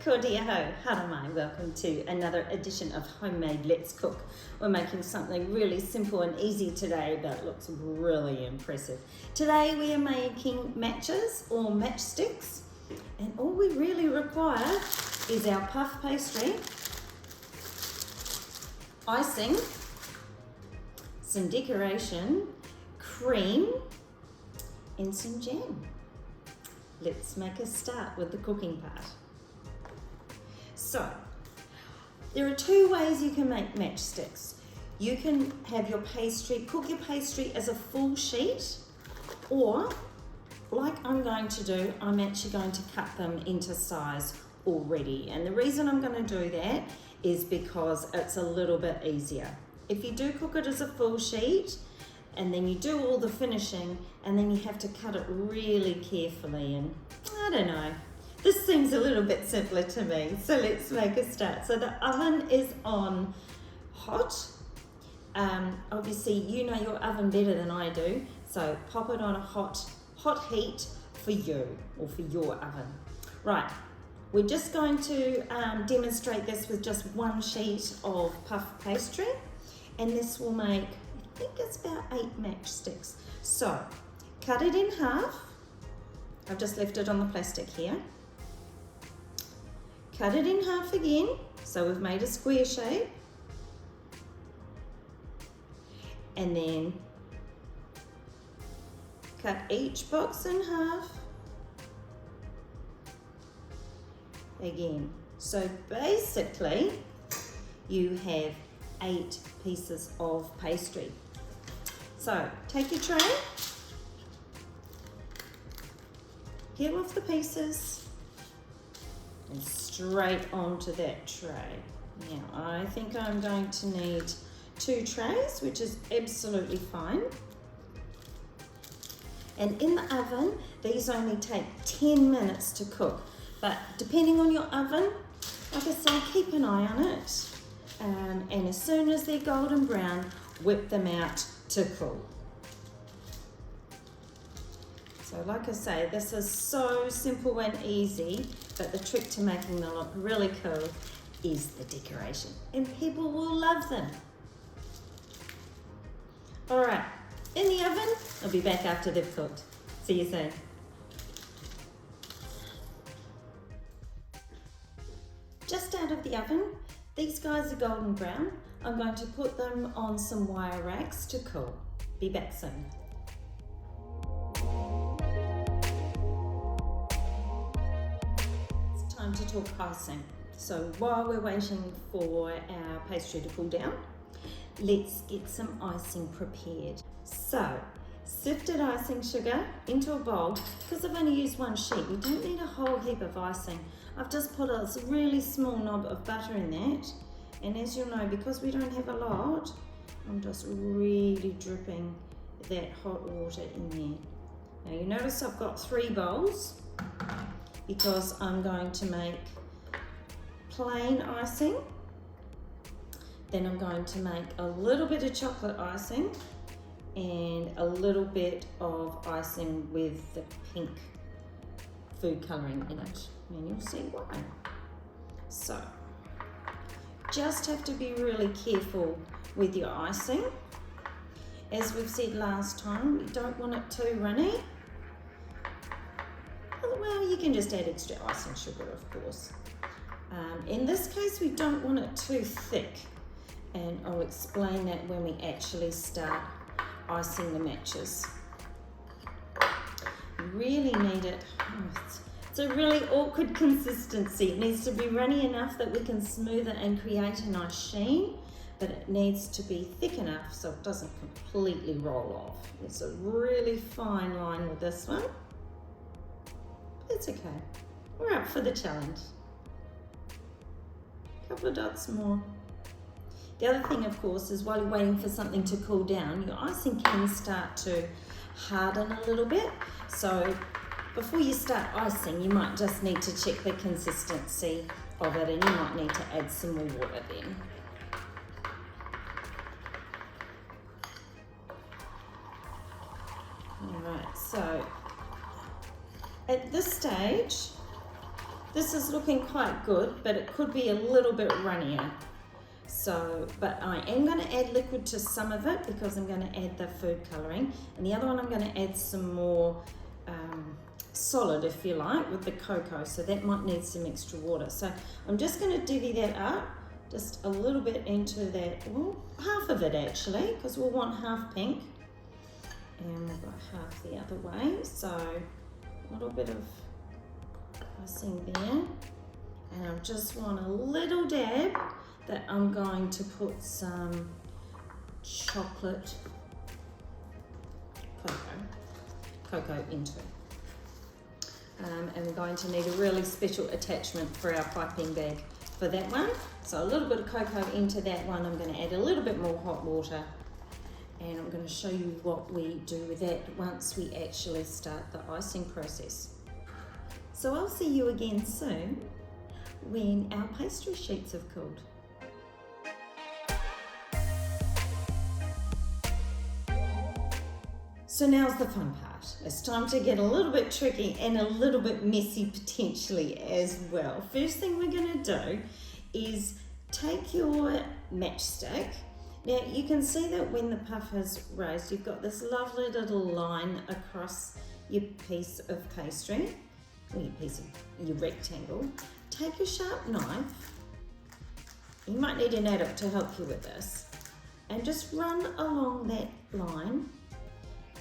Ko dia ho, hara mai. Welcome to another edition of Homemade Let's Cook. We're making something really simple and easy today, but looks really impressive. Today we are making matches or matchsticks, and all we really require is our puff pastry, icing, some decoration, cream, and some jam. Let's make a start with the cooking part. So, there are two ways you can make matchsticks. You can have your pastry, cook your pastry as a full sheet, or like I'm going to do, I'm actually going to cut them into size already. And the reason I'm going to do that is because it's a little bit easier. If you do cook it as a full sheet, and then you do all the finishing, and then you have to cut it really carefully, and I don't know. This seems a little bit simpler to me, so let's make a start. So the oven is on hot. Obviously, you know your oven better than I do, so pop it on a hot heat for you, or for your oven. Right, we're just going to demonstrate this with just one sheet of puff pastry, and this will make, I think it's about 8 matchsticks. So, cut it in half. I've just left it on the plastic here. Cut it in half again, so we've made a square shape. And then cut each box in half again. So basically, you have 8 pieces of pastry. So take your tray, peel off the pieces, and straight onto that tray. Now I think I'm going to need 2 trays, which is absolutely fine. And in the oven, these only take 10 minutes to cook. But depending on your oven, like I say, keep an eye on it. And as soon as they're golden brown, whip them out to cool. So like I say, this is so simple and easy, but the trick to making them look really cool is the decoration, and people will love them. All right, in the oven, I'll be back after they've cooked. See you soon. Just out of the oven, these guys are golden brown. I'm going to put them on some wire racks to cool. Be back soon. It's time to talk icing. So while we're waiting for our pastry to cool down, let's get some icing prepared. So, sifted icing sugar into a bowl. Because I've only used one sheet, we don't need a whole heap of icing. I've just put a really small knob of butter in that. And as you'll know, because we don't have a lot, I'm just really dripping that hot water in there. Now you notice I've got 3 bowls because I'm going to make plain icing. Then I'm going to make a little bit of chocolate icing and a little bit of icing with the pink food colouring in it. And you'll see why. So, just have to be really careful with your icing. As we've said last time, you don't want it too runny. Well, you can just add extra icing sugar, of course. In this case, we don't want it too thick. And I'll explain that when we actually start icing the matches. You really need it. It's a really awkward consistency. It needs to be runny enough that we can smooth it and create a nice sheen, but it needs to be thick enough so it doesn't completely roll off. It's a really fine line with this one. But it's okay. We're up for the challenge. A couple of dots more. The other thing, of course, is while you're waiting for something to cool down, your icing can start to harden a little bit. So before you start icing, you might just need to check the consistency of it, and you might need to add some more water then. All right, so at this stage, This is looking quite good, but it could be a little bit runnier. So, but I am going to add liquid to some of it because I'm going to add the food colouring. And the other one I'm going to add some more solid, if you like, with the cocoa. So that might need some extra water. So I'm just going to divvy that up, just a little bit into that, well, half of it actually, because we'll want half pink. And we've got half the other way. So a little bit of icing there. And I just want a little dab that I'm going to put some chocolate cocoa into. And we're going to need a really special attachment for our piping bag for that one. So a little bit of cocoa into that one. I'm going to add a little bit more hot water, and I'm going to show you what we do with that once we actually start the icing process. So I'll see you again soon when our pastry sheets have cooled. So now's the fun part. It's time to get a little bit tricky and a little bit messy potentially as well. First thing we're going to do is take your matchstick. Now you can see that when the puff is raised, you've got this lovely little line across your piece of pastry, or your rectangle. Take a sharp knife. You might need an adult to help you with this, and just run along that line.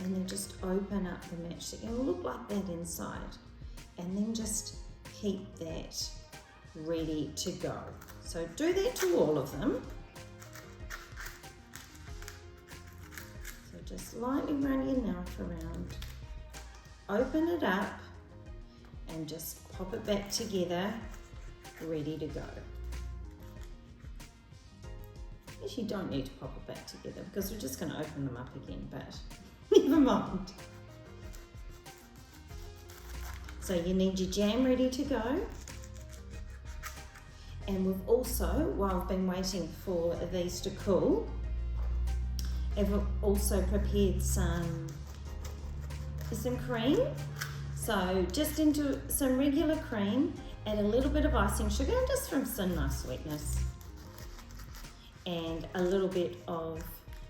And then just open up the matchstick. It will look like that inside. And then just keep that ready to go. So do that to all of them. So just lightly run your knife around. Open it up and just pop it back together, ready to go. Actually, you don't need to pop it back together because we're just going to open them up again, but never mind. So you need your jam ready to go. And we've also, while I've been waiting for these to cool, I've also prepared some cream. So just into some regular cream, add a little bit of icing sugar, just from some nice sweetness, and a little bit of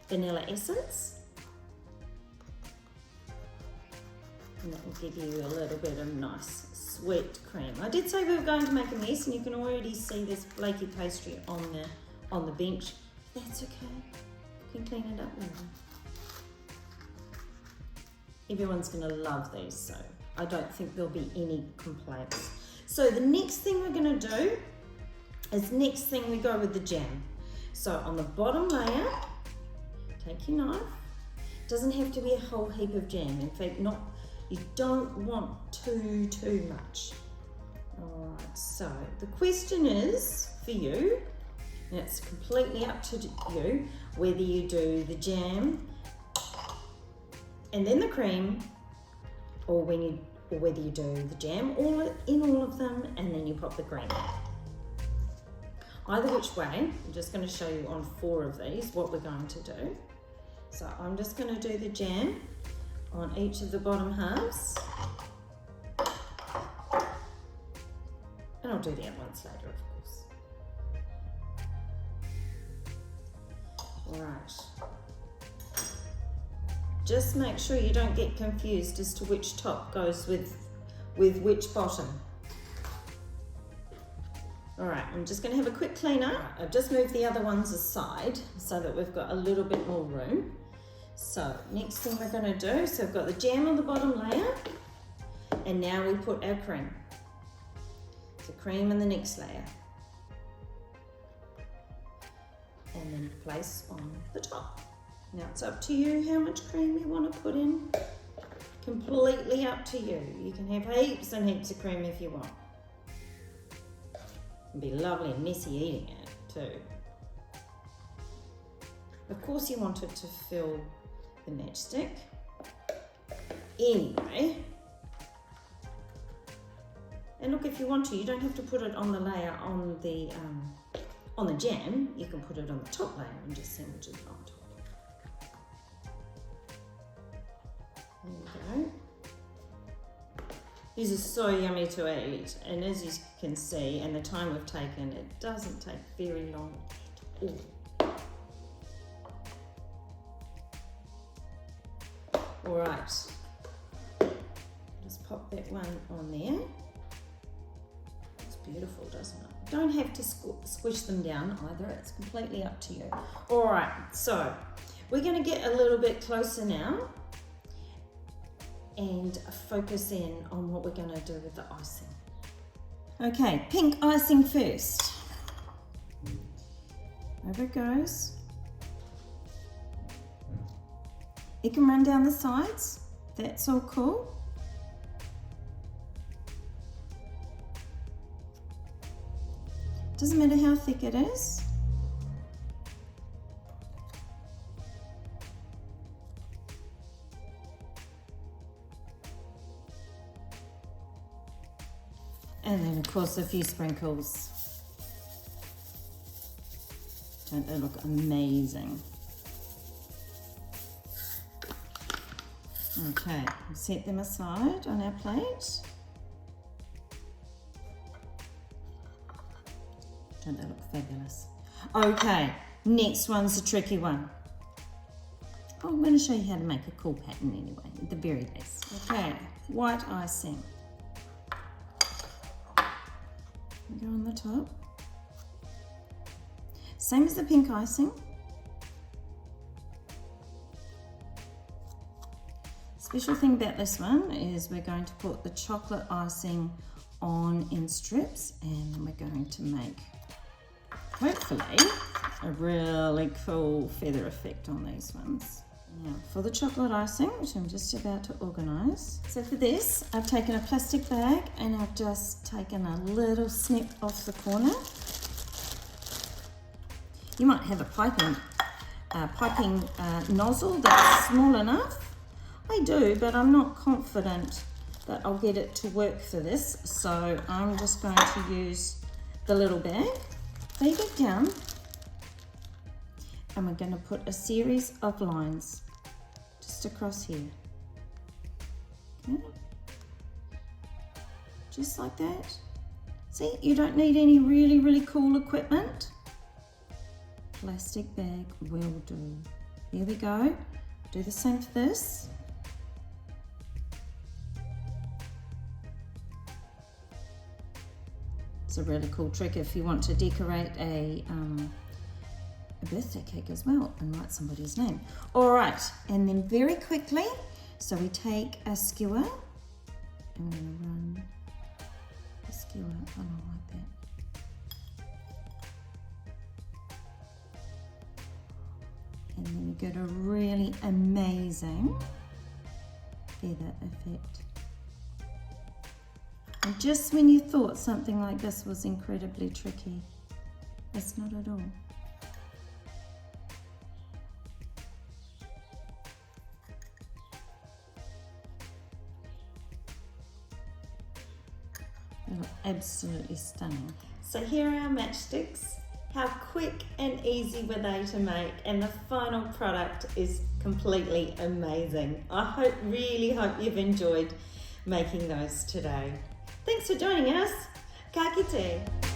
vanilla essence. And that will give you a little bit of nice sweet cream. I did say we were going to make a mess, and you can already see this flaky pastry on the bench. That's okay. You can clean it up later. Everyone's going to love these, so I don't think there'll be any complaints. So the next thing we're going to do is we go with the jam. So on the bottom layer, take your knife. It doesn't have to be a whole heap of jam. In fact, you don't want too much. All right, so the question is for you, and it's completely up to you, whether you do the jam and then the cream, or whether you do the jam all of them and then you pop the cream in. Either which way, I'm just going to show you on 4 of these what we're going to do. So I'm just going to do the jam on each of the bottom halves, and I'll do the other ones later, of course. All right. Just make sure you don't get confused as to which top goes with which bottom. All right, I'm just going to have a quick clean up. Right, I've just moved the other ones aside so that we've got a little bit more room. So next thing we're going to do, so we've got the jam on the bottom layer, and now we put our cream. So cream in the next layer. And then place on the top. Now it's up to you how much cream you want to put in. Completely up to you. You can have heaps and heaps of cream if you want. It'd be lovely and messy eating it too. Of course you want it to fill the matchstick. Anyway, and look, if you want to, you don't have to put it on the layer on the jam. You can put it on the top layer and just sandwich it on top. There we go. These are so yummy to eat, and as you can see, and the time we've taken, it doesn't take very long at all. All right, just pop that one on there. It's beautiful, doesn't it? Don't have to squish them down either, it's completely up to you. All right, so we're going to get a little bit closer now and focus in on what we're going to do with the icing. Okay, pink icing first. Over it goes. It can run down the sides, that's all cool. Doesn't matter how thick it is. And then of course a few sprinkles. Don't they look amazing? Okay, set them aside on our plate. Don't they look fabulous? Okay, next one's a tricky one. Oh, I'm going to show you how to make a cool pattern anyway, at the very least. Okay, white icing. Go on the top. Same as the pink icing. Special thing about this one is we're going to put the chocolate icing on in strips, and then we're going to make, hopefully, a really cool feather effect on these ones. Now for the chocolate icing, which I'm just about to organise. So for this, I've taken a plastic bag and I've just taken a little snip off the corner. You might have a piping nozzle that's small enough. I do, but I'm not confident that I'll get it to work for this, so I'm just going to use the little bag. Bag it down, and we're going to put a series of lines just across here. Okay. Just like that. See, you don't need any really cool equipment. Plastic bag will do. Here we go. Do the same for this. It's a really cool trick if you want to decorate a birthday cake as well and write somebody's name. All right, and then very quickly, so we take a skewer and we're going to run the skewer along like that. And then you get a really amazing feather effect. And just when you thought something like this was incredibly tricky, it's not at all. They look absolutely stunning. So here are our matchsticks. How quick and easy were they to make, and the final product is completely amazing. I really hope you've enjoyed making those today. Thanks for joining us. Ka kite.